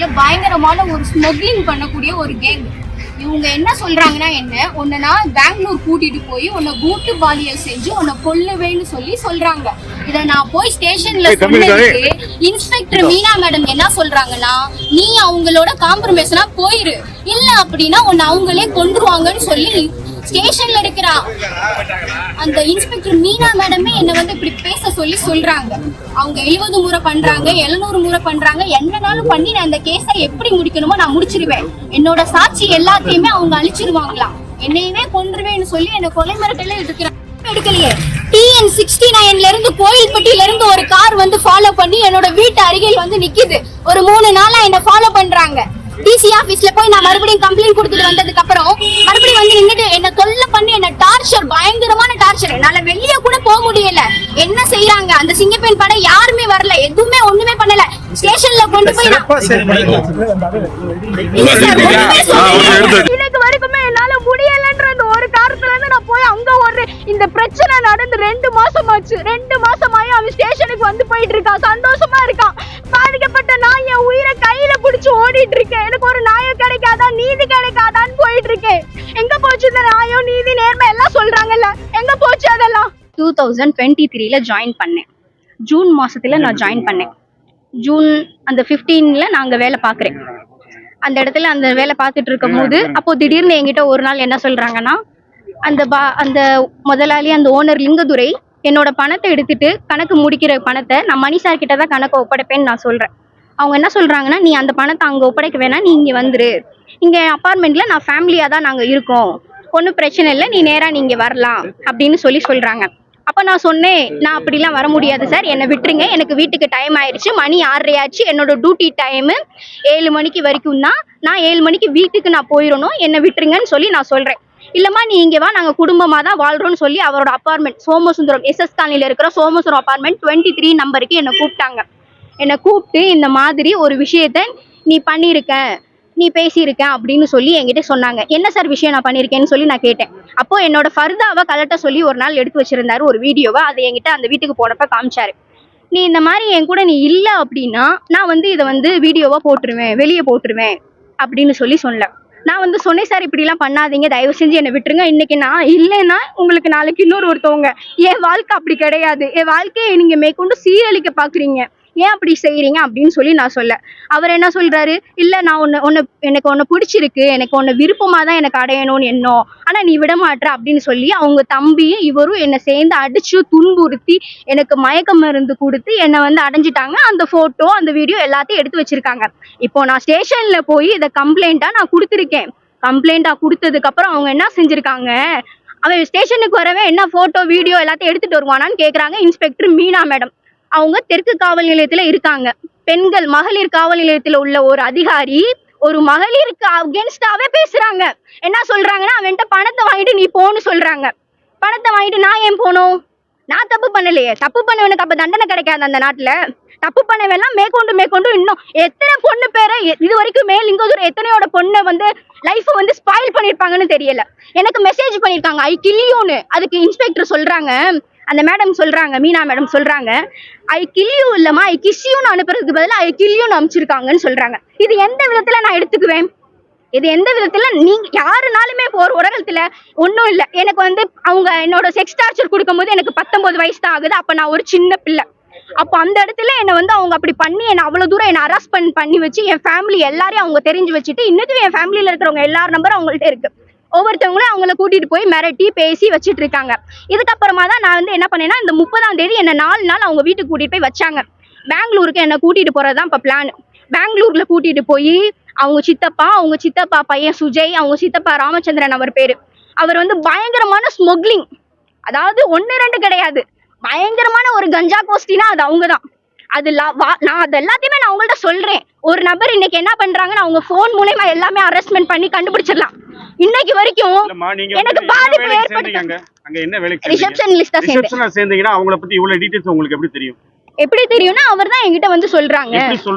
டிஸ்ட்ரிக்ட்ல பயங்கரமான ஒரு ஸ்மக்லிங் பண்ணக்கூடிய ஒரு கேங். இவங்க என்ன சொல்றாங்கன்னா, உன்னை பெங்களூர் கூட்டிட்டு போய் உன்னை கூட்டு பாலியல் செஞ்சு உன்னை கொல்லுவேன்னு சொல்றாங்க. இத நான் போய் ஸ்டேஷன்ல சொன்னதுக்கு இன்ஸ்பெக்டர் மீனா மேடம் என்ன சொல்றாங்கன்னா, நீ அவங்களோட காம்ப்ரமைஸ்னா போயிரு, இல்ல அப்படின்னா உன்னை அவங்களே கொன்றுவாங்கன்னு சொல்லி ஸ்டேஷன்ல இருக்கிற அந்த இன்ஸ்பெக்டர் மீனா மேடமே என்ன இப்படி பேச சொல்றாங்க. அவங்க 70 முறை பண்றாங்க, 700 முறை பண்றாங்க, என்னனாலும் பண்ணி நான் அந்த கேஸை எப்படி முடிக்கணுமோ நான் முடிச்சிருவேன், என்னோட சாட்சி எல்லாத்தையுமே அவங்க அழிச்சிருவாங்களாம், என்னையவே கொன்றுவேன்னு சொல்லி என்ன கொலை மிரட்டல எடுக்கலையே. TN69ல இருந்து கோயில்பட்டியில இருந்து ஒரு கார் ஃபாலோ பண்ணி என்னோட வீட்டு அருகில் நிக்குது. ஒரு 3 நாளா என்ன ஃபாலோ பண்றாங்க. டிசி ஆபீஸ்ல போய் நான் மறுபடியும் கம்ப்ளைண்ட் கொடுத்துட்டு வந்ததுக்கு அப்புறம் மறுபடியும் நின்னுட்டு என்ன தொல்லை பண்ணி என்ன டார்ச்சர், பயங்கரமான டார்ச்சர். என்னால வெளியே கூட போக முடியல. என்ன செய்யறாங்க, அந்த சிங்கப்பெண் படம் யாருமே வரல, எதுவுமே ஒண்ணுமே பண்ணல. ஸ்டேஷன்ல கொண்டு போய் இன்னைக்கு வரைக்குமே என்னால முடியலன்ற ஒரு காரணத்துல இருந்து நான் போய் அங்க ஓடுறேன். இந்த பிரச்சனை நடந்து 2 மாசம் ஆச்சு. 2 மாசமாயும் அவன் ஸ்டேஷனுக்கு போயிட்டு இருக்கான், சந்தோஷமா இருக்கான். பாதிக்கப்பட்ட நான் என் உயிரை கையில பிடிச்சு ஓடிட்டு இருக்கேன். எனக்கு ஒரு நியாயம் கிடைக்காதா, நீதி கிடைக்காதான்னு போயிட்டு இருக்கேன். எங்க போச்சு இந்த நியாயம், நீதி, நேர்மை எல்லாம் சொல்றாங்கல்ல, எங்க போச்சு அதெல்லாம்? 2023ல ஜாயின் பண்ணேன். ஜூன் மாசத்துல நான் ஜாயின் பண்ணேன். ஜூன் அந்த 15ல நான் அங்க வேலை பாக்குறேன். அந்த இடத்துல அந்த வேலை பார்த்துட்டு இருக்கும் போது அப்போ திடீர்னு என்கிட்ட ஒரு நாள் என்ன சொல்றாங்கன்னா, அந்த முதலாளி, அந்த ஓனர் லிங்கதுரை என்னோட பணத்தை எடுத்துட்டு கணக்கு முடிக்கிற பணத்தை நான் மணி சார் கிட்ட தான் கணக்கு ஒப்படைப்பேன்னு நான் சொல்றேன். அவங்க என்ன சொல்றாங்கன்னா, நீ அந்த பணத்தை அங்க ஒப்படைக்க வேணாம், நீ இங்க வந்துரு, இங்க அப்பார்ட்மெண்ட்ல நான் ஃபேமிலியா தான் நாங்க இருக்கோம், ஒன்றும் பிரச்சனை இல்லை, நீ நேரா நீங்க வரலாம் அப்படின்னு சொல்றாங்க. அப்ப நான் சொன்னேன், நான் அப்படிலாம் வர முடியாது சார், என்னை விட்டுருங்க, எனக்கு வீட்டுக்கு டைம் ஆயிடுச்சு, மணி 6:30 ஆச்சு, என்னோட டியூட்டி டைம் 7 மணிக்கு வரைக்கும் தான், நான் 7 மணிக்கு வீட்டுக்கு நான் போயிடணும், என்னை விட்டுருங்கன்னு நான் சொல்றேன். இல்லம்மா நீ இங்க வா, நாங்க குடும்பமா தான் வாழ்றோம்னு சொல்லி அவரோட அப்பார்ட்மெண்ட் சோமசுந்தரம் SS காலனில இருக்கிற சோமசுந்தரம் அப்பார்ட்மெண்ட் 23 நம்பருக்கு என்னை கூப்பிட்டாங்க. என்னை கூப்பிட்டு இந்த மாதிரி ஒரு விஷயத்த நீ பண்ணியிருக்க, நீ பேசியிருக்க அப்படின்னு என்கிட்ட சொன்னாங்க. என்ன சார் விஷயம் நான் பண்ணியிருக்கேன்னு நான் கேட்டேன். அப்போ என்னோட ஃபர்தாவை கலட்ட சொல்லி ஒரு நாள் எடுத்து வச்சிருந்தாரு ஒரு வீடியோவை. அதை என்கிட்ட அந்த வீட்டுக்கு போனப்ப காமிச்சாரு. நீ இந்த மாதிரி என் கூட நீ இல்லை அப்படின்னா நான் இதை வீடியோவா போட்டுருவேன், வெளியே போட்டுருவேன் அப்படின்னு சொன்னேன். நான் சொன்னேன், சார் இப்படிலாம் பண்ணாதீங்க, தயவு செஞ்சு என்னை விட்டுருங்க, இன்னைக்கு நான் இல்லைன்னா உங்களுக்கு நாளைக்கு ஒருத்தவங்க. என் வாழ்க்கை அப்படி கிடையாது, என் வாழ்க்கையை நீங்க மேற்கொண்டு சீரழிக்க பாக்குறீங்க, ஏன் அப்படி செய்யறீங்க அப்படின்னு நான் சொல்ல. அவர் என்ன சொல்றாரு, இல்ல நான் எனக்கு உன்னை பிடிச்சிருக்கு, எனக்கு உன்னை விருப்பமா தான் எனக்கு அடையணும்னு எண்ணம், ஆனா நீ விட மாட்டற அப்படின்னு அவங்க தம்பியும் இவரும் என்னை சேர்ந்து அடிச்சு துன்புறுத்தி எனக்கு மயக்க மருந்து கொடுத்து என்னை அடைஞ்சிட்டாங்க. அந்த போட்டோ, அந்த வீடியோ எல்லாத்தையும் எடுத்து வச்சிருக்காங்க. இப்போ நான் ஸ்டேஷன்ல போய் இதை கம்ப்ளைண்டா நான் கொடுத்துருக்கேன். கம்ப்ளைண்டா கொடுத்ததுக்கு அப்புறம் அவங்க என்ன செஞ்சிருக்காங்க, அவன் ஸ்டேஷனுக்கு வரவே என்ன போட்டோ வீடியோ எல்லாத்தையும் எடுத்துட்டு வருவானான்னு கேக்குறாங்க இன்ஸ்பெக்டர் மீனா மேடம். அவங்க தெற்கு காவல் நிலையத்துல இருக்காங்க. பெண்கள் மகளிர் காவல் நிலையத்துல உள்ள ஒரு அதிகாரி ஒரு மகளிருக்கு அகேன்ஸ்டாவே பேசுறாங்க. என்ன சொல்றாங்கன்னா, அவன்கிட்ட பணத்தை வாங்கிட்டு நீ போன்னு சொல்றாங்க. பணத்தை வாங்கிட்டு நான் ஏன் போகணும், நான் தப்பு பண்ணலையே, தப்பு பண்ணவனுக்கு அப்ப தண்டனை கிடைக்காது அந்த நாட்டுல? தப்பு பண்ணவெல்லாம் மேற்கொண்டு இன்னும் எத்தனை பொண்ணு பேரை இது வரைக்கும் லிங்கதுரை எத்தனையோட பொண்ணை லைஃப் ஸ்பாயில் பண்ணிருப்பாங்கன்னு தெரியல. எனக்கு மெசேஜ் பண்ணிருக்காங்க ஐ கில் யூன்னு. அதுக்கு இன்ஸ்பெக்டர் சொல்றாங்க, அந்த மேடம் சொல்றாங்க, மீனா மேடம் சொல்றாங்க, ஐ கில் யூ இல்லம்மா ஐ கிஸ் யூன்னு அனுப்புறதுக்கு பதிலாக ஐ கில் யூன்னு அனுப்பிச்சிருக்காங்கன்னு சொல்றாங்க. இது எந்த விதத்துல நான் எடுத்துக்குவேன்? இது எந்த விதத்துல நீங்க யாருனாலுமே போற உலகத்துல ஒன்றும் இல்லை. எனக்கு அவங்க என்னோட செக்ஸ் டார்ச்சர் கொடுக்கும்போது எனக்கு 19 வயசு தான் ஆகுது. அப்ப நான் ஒரு சின்ன பிள்ளை. அப்போ அந்த இடத்துல என்னை அவங்க அப்படி பண்ணி என்னை அவ்வளவு தூரம் என்னை அரெஸ்ட் பண்ணி வச்சு என் ஃபேமிலி எல்லாரையும் அவங்க தெரிஞ்சு வச்சுட்டு இன்னும் என் ஃபேமிலியில இருக்கிறவங்க எல்லார் நம்பரும் அவங்கள்ட்ட இருக்கு. ஒவ்வொருத்தவங்களும் அவங்கள கூட்டிட்டு போய் மிரட்டி பேசி வச்சுட்டு இருக்காங்க. இதுக்கப்புறமா தான் நான் என்ன பண்ணேன்னா, இந்த 30ஆம் தேதி என்ன 4 நாள் அவங்க வீட்டுக்கு கூட்டிட்டு போய் வச்சாங்க. பெங்களூருக்கு என்ன கூட்டிட்டு போறதுதான் இப்ப பிளான். பெங்களூர்ல கூட்டிட்டு போய் அவங்க சித்தப்பா பையன் சுஜய், அவங்க சித்தப்பா ராமச்சந்திரன் அவர் பேரு, அவர் பயங்கரமான ஸ்மக்லிங், அதாவது 1-2 கிடையாது, பயங்கரமான ஒரு கஞ்சா கோஷ்டினா அது அவங்கதான். நான் அது எல்லாத்தையுமே நான் அவங்கள்ட்ட சொல்றேன். ஒரு நபர் இன்னைக்கு என்ன பண்றாங்கன்னு அவங்க போன் மூலமா எல்லாமே அரெஸ்ட்மெண்ட் பண்ணி கண்டுபிடிச்சிடலாம். இன்னைக்கு வரைக்கும் எனக்கு பாதிப்பு ஏற்படுத்துங்க. அங்க என்ன வேலைக்கு ரிசப்ஷனிஸ்டா சேர்ந்தீங்கன்னா அவங்கள பத்தி இவ்வளவு டீடைல்ஸ் உங்களுக்கு எப்படி தெரியும்? எப்படி தெரியும்னா அவர் தான் என்கிட்ட வந்து சொல்றாங்க.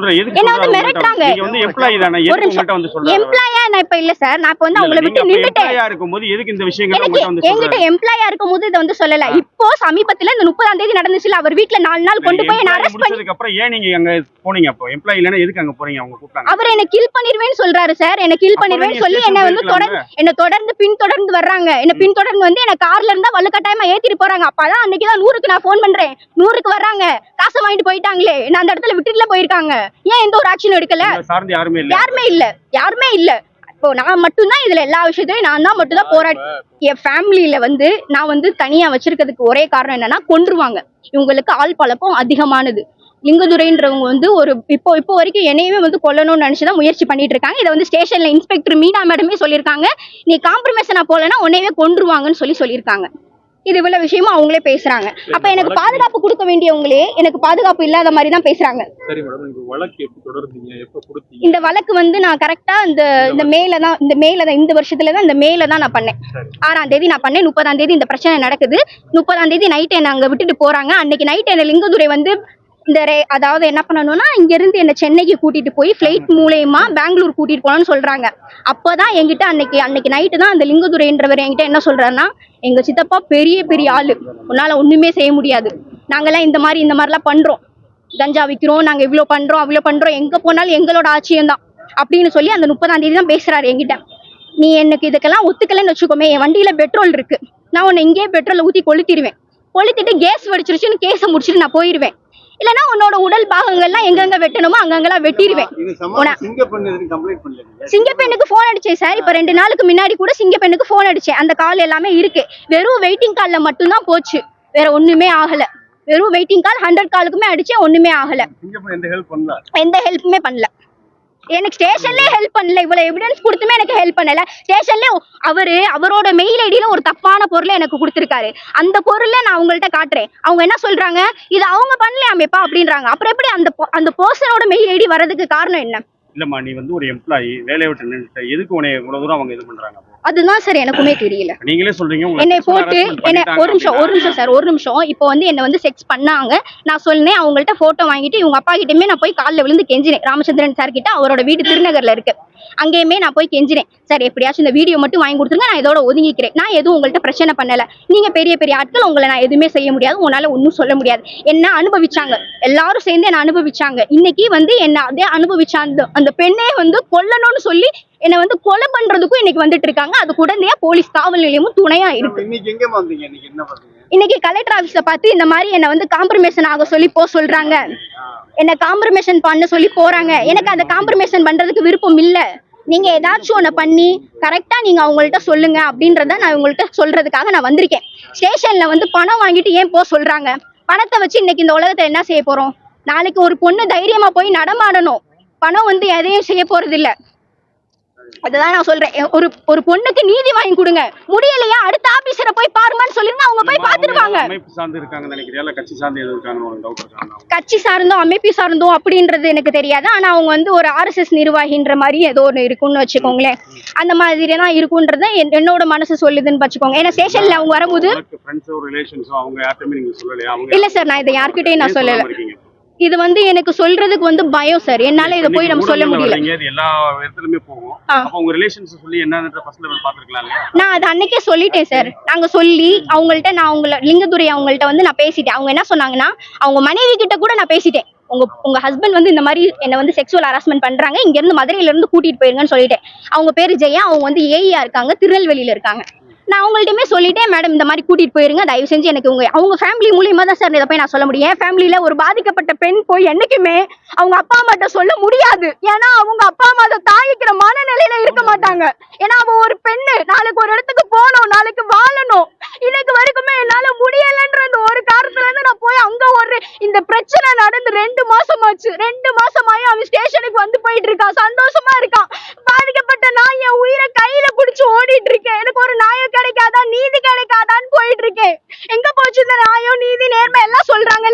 என்ன வந்து மிரட்டுறாங்க. ஒரு நிமிஷம். எம்ப்ளாயா நான் இப்ப இல்ல சார். நான் இப்ப வந்து அவங்கள விட்டு நின்னுட்டேன். என்கிட்ட எம்ப்ளாயா இருக்கும்போது இத வந்து சொல்லல. இப்போ சமீபத்துல இந்த 30ஆம் தேதி நடந்துச்சுல, அவர் வீட்ல 4 நாள் கொண்டு போய் என்ன அரெஸ்ட் பண்ணதுக்கு அப்புறம் ஏன் நீங்க அங்க போனீங்க? அப்போ எம்ப்ளாய் இல்லனா எதுக்கு அங்க போறீங்க? அவங்க கூப்பிட்டாங்க. அவர் என்ன கில் பண்ணிடுவேன்னு சொல்றாரு சார். என்ன கில் பண்ணிடுவேன்னு சொல்லி என்ன வந்து தொடர்ந்து பின்தொடர்ந்து வர்றாங்க. என்ன பின்தொடர்ந்து வந்து என்ன கார்ல இருந்தா வலுக்கட்டாயமா ஏத்திட்டு போறாங்க. அப்பதான் அன்னைக்கு தான் 100க்கு நான் ஃபோன் பண்றேன். 100க்கு வர்றாங்க. காசை வாங்கிட்டு போயிட்டாங்களே. என்ன அந்த இடத்துல விட்டுட்டுல போயிருக்காங்க. ஏன் எந்த ஒரு ஆக்ஷன் எடுக்கல? யாருமே இல்ல. இப்போ நான் மட்டும்தான் இதுல எல்லா விஷயத்தையும் நான் தான் மட்டும் தான் போராடி. என் ஃபேமிலியில வந்து நான் வந்து தனியா வச்சிருக்கிறதுக்கு ஒரே காரணம் என்னன்னா, கொன்றுவாங்க. இவங்களுக்கு ஆள் பழக்கம் அதிகமானது. லிங்கதுரைன்றவங்க வந்து ஒரு இப்போ வரைக்கும் என்னையுமே வந்து கொல்லணும்னு நினைச்சுதான் முயற்சி பண்ணிட்டு இருக்காங்க. இதை வந்து ஸ்டேஷன்ல இன்ஸ்பெக்டர் மீனா மேடமே சொல்லியிருக்காங்க. நீ காம்ப்ரமைஸனா போலன்னா உன்னையவே கொன்றுவாங்கன்னு சொல்லியிருக்காங்க. இது இவ்வளவு விஷயமா அவங்களே பேசுறாங்க. அப்ப எனக்கு பாதுகாப்பு கொடுக்க வேண்டியவங்களே எனக்கு பாதுகாப்பு இல்லாத மாதிரி தான் பேசுறாங்க. சரி மேடம், இந்த வழக்கு எப்ப தொடர்ந்தீங்க? எப்ப கொடுத்தீங்க? இந்த வழக்கு வந்து நான் கரெக்டா இந்த மேல தான் இந்த வருஷத்துல தான் இந்த மேல தான் நான் பண்ணேன். 6ஆம் தேதி நான் பண்ணேன். 30ஆம் தேதி இந்த பிரச்சனை நடக்குது. 30ஆம் தேதி நைட் என்ன அங்க விட்டுட்டு போறாங்க. அன்னைக்கு நைட் என்ன லிங்கதுரை வந்து அதாவது என்ன பண்ணணும்னா, இங்க இருந்து என்ன சென்னைக்கு கூட்டிட்டு போய் பிளைட் மூலமா பெங்களூர் கூட்டிட்டு போனான்னு சொல்றாங்க. அப்பதான் என்கிட்ட அன்னைக்கு நைட்டு தான் அந்த லிங்கதுரைன்றவர் என்கிட்ட என்ன சொல்றாருன்னா, எங்க சித்தப்பா பெரிய ஆளு, உன்னால ஒண்ணுமே செய்ய முடியாது. நாங்கெல்லாம் இந்த மாதிரிலாம் பண்றோம், கஞ்சா விக்கிறோம், நாங்க இவ்வளவு பண்றோம், எங்க போனாலும் எங்களோட ஆட்சியம் தான் அப்படின்னு சொல்லி அந்த 30ஆம் தேதி தான் பேசுறாரு என்கிட்ட. நீ எனக்கு இதுக்கெல்லாம் ஒத்துக்கலன்னு வச்சுக்கோமே, என் வண்டியில பெட்ரோல் இருக்கு, நான் உன்னை இங்கேயே பெட்ரோல் ஊத்தி கொளுத்திட்டு கேஸ் வெடிச்சிருச்சுன்னு கேஸை முடிச்சுட்டு நான் போயிருவேன். இல்லனா உன்னோட உடல் பாகங்கள்லாம் எங்கெங்க வெட்டணுமோ அங்கங்கெல்லாம் வெட்டிடுவேன். சிங்கப்பெண்ணுக்கு போன் அடிச்சேன் சார். இப்ப 2 நாளுக்கு முன்னாடி கூட சிங்கப்பெண்ணுக்கு போன் அடிச்சேன். அந்த கால் எல்லாமே இருக்கு. வெறும் வெயிட்டிங் கால்ல மட்டும்தான் போச்சு, வேற ஒண்ணுமே ஆகல. வெறும் வெயிட்டிங் கால் 100 காலுக்குமே அடிச்சேன், ஒண்ணுமே ஆகல. எந்த ஹெல்ப்புமே பண்ணல. எனக்கு ஸ்டேஷன்லயே ஹெல்ப் பண்ணல. இவ்வளவு எவிடன்ஸ் கொடுத்துமே எனக்கு ஹெல்ப் பண்ணல. ஸ்டேஷன்ல அவரோட மெயில் ஐடியில ஒரு தப்பான பொருளை எனக்கு கொடுத்திருக்காரு. அந்த பொருளை நான் அவங்கள்ட்ட காட்டுறேன். அவங்க என்ன சொல்றாங்க, இது அவங்க பண்ணலையாமேப்பா அப்படின்றாங்க. அப்புறம் எப்படி அந்த பர்சனோட மெயில் ஐடி வரதுக்கு காரணம் என்ன? இல்லம்மா, நீ வந்து ஒரு எம்ப்ளாயி, வேலையை விட்டு நின்னுட்ட, எதுக்கு உன்னை இவ்வளவு தூரம் அவங்க இது பண்றாங்க? அதுதான் சார் எனக்குமே தெரியல. நீங்களே சொல்றீங்க என்னை போட்டு ஒரு நிமிஷம் இப்போ வந்து என்ன வந்து செக்ஸ் பண்ணாங்க. நான் சொன்னேன், அவங்கள்ட்ட போட்டோ வாங்கிட்டு இவங்க அப்பா கிட்டயுமே நான் போய் காலில் விழுந்து கெஞ்சினேன். ராமச்சந்திரன் சார் கிட்ட, அவரோட வீடு திருநகர்ல இருக்கு, அங்கேயுமே நான் போய் கெஞ்சினேன். சார் எப்படியாச்சும் இந்த வீடியோ மட்டும் வாங்கி கொடுத்துருங்க, நான் இதோட ஒதுங்கிக்கிறேன். நான் எதுவும் உங்கள்ட்ட பிரச்சனை பண்ணல. நீங்க பெரிய ஆட்கள், உங்களை நான் எதுவுமே செய்ய முடியாது, உன்னால ஒன்னும் சொல்ல முடியாது. என்ன அனுபவிச்சாங்க, எல்லாரும் சேர்ந்து என்ன அனுபவிச்சாங்க. இன்னைக்கு வந்து என்ன அதே அனுபவிச்சாங்க. அந்த பெண்ணே வந்து கொல்லணும்னு சொல்லி என்ன வந்து கொலை பண்றதுக்கும் இன்னைக்கு வந்துட்டு இருக்காங்க. அது உடனே போலீஸ் காவல் நிலையமும் துணையா இருக்கு. இன்னைக்கு கலெக்டர் ஆபீஸ்ல பார்த்து இந்த மாதிரி என்ன வந்து காம்ப்ரமைசன் ஆக சொல்லி சொல்றாங்க. என்ன காம்ப்ரமைசன் பண்ண சொல்லி போறாங்க. எனக்கு அந்த காம்ப்ரமைசன் பண்றதுக்கு விருப்பம் இல்ல. நீங்க ஏதாச்சும் ஒண்ணு பண்ணி கரெக்டா நீங்க அவங்கள்ட்ட சொல்லுங்க அப்படின்றத நான் உங்கள்ட்ட சொல்றதுக்காக நான் வந்திருக்கேன். ஸ்டேஷன்ல வந்து பணம் வாங்கிட்டு ஏன் சொல்றாங்க? பணத்தை வச்சு இன்னைக்கு இந்த உலகத்தை என்ன செய்ய போறோம்? நாளைக்கு ஒரு பொண்ணு தைரியமா போய் நடமாடணும். பணம் வந்து எதையும் செய்ய போறது இல்ல. அதுதான் நான் சொல்றேன். ஒரு பொண்ணுக்கு நீதி வாங்கி கொடுங்க. முடியலையா, அடுத்த ஆபீசரை போய் பாருங்கன்னு சொல்லிருந்தா அவங்க போய் பாத்துருவாங்க. கட்சி சார்ந்தோ அமைப்பு சார்ந்தோ அப்படின்றது எனக்கு தெரியாது. ஆனா அவங்க வந்து ஒரு RSS நிர்வாகின்ற மாதிரி ஏதோ ஒண்ணு இருக்குன்னு வச்சுக்கோங்களேன். அந்த மாதிரி தான் இருக்குன்றத என்னோட மனசு சொல்லுதுன்னு வச்சுக்கோங்க. ஏன்னா ஸ்டேஷன்ல அவங்க வரும்போது இல்ல சார், நான் இதை யார்கிட்டயும் நான் சொல்லல. இது வந்து எனக்கு சொல்றதுக்கு வந்து பயம் சார். என்னால இத போய் நம்ம சொல்ல முடியல. எல்லா இடத்துலயுமே போகும். அப்ப உங்க ரிலேஷன்ஸ் சொல்லி என்னன்ற ஃபர்ஸ்ட் லெவல் பாத்துக்கலாம் இல்லையா? நான் அத அன்னைக்கே சொல்லிட்டேன் சார். நாங்க சொல்லி அவங்கள்ட்ட நான் லிங்கதுரை அவங்கள்ட்ட வந்து நான் பேசிட்டேன். அவங்க என்ன சொன்னாங்கன்னா, அவங்க மனைவி கிட்ட கூட நான் பேசிட்டேன். உங்க ஹஸ்பண்ட் வந்து இந்த மாதிரி என்ன வந்து செக்ஷுவல் ஹராஸ்மெண்ட் பண்றாங்க, இங்க இருந்து மதுரையில இருந்து கூட்டிட்டு போயிருங்கன்னு சொல்லிட்டேன். அவங்க பேரு ஜெயா, அவங்க வந்து ஏஇயா இருக்காங்க, திருநெல்வேலியில இருக்காங்க. நான் அவங்கள்ட்டயுமே சொல்லிட்டேன், மேடம் இந்த மாதிரி கூட்டிட்டு போயிருங்க, தயவு செஞ்சு எனக்கு அவங்க ஃபேமிலி மூலியமா தான் சார் இதை போய் நான் சொல்ல முடியும். என் ஃபேமிலியில ஒரு பாதிக்கப்பட்ட பெண் போய் என்னைக்குமே அவங்க அப்பா அம்மாட்ட சொல்ல முடியாது. ஏன்னா அவங்க அப்பா அம்மா அதை தாங்கிக்கிற மனநிலையில இருக்க மாட்டாங்க. ஏன்னா அவ ஒரு பெண்ணு, நாளைக்கு ஒரு இடத்துக்கு போகணும், நாளைக்கு வாழணும். இன்னைக்கு வரைக்குமே என்னால முடியலன்ற ஒரு காரணத்துல இருந்து நான் போய் அங்க இந்த பிரச்சனை நடந்து 2 மாசமாச்சு. 2 மாசமாயும் அவன் ஸ்டேஷனுக்கு வந்து போயிட்டு இருக்கான், சந்தோஷமா இருக்கான். பாதிக்கப்பட்ட நான் என் உயிரை கையில பிடிச்சு ஓடிட்டு இருக்கேன். எனக்கு ஒரு நியாயம் கிடைக்காதா, நீதி கிடைக்காதான்னு போயிட்டு இருக்கேன். எங்க போச்சு இந்த நியாயம், நீதி, நேர்மை எல்லாம் சொல்றாங்க.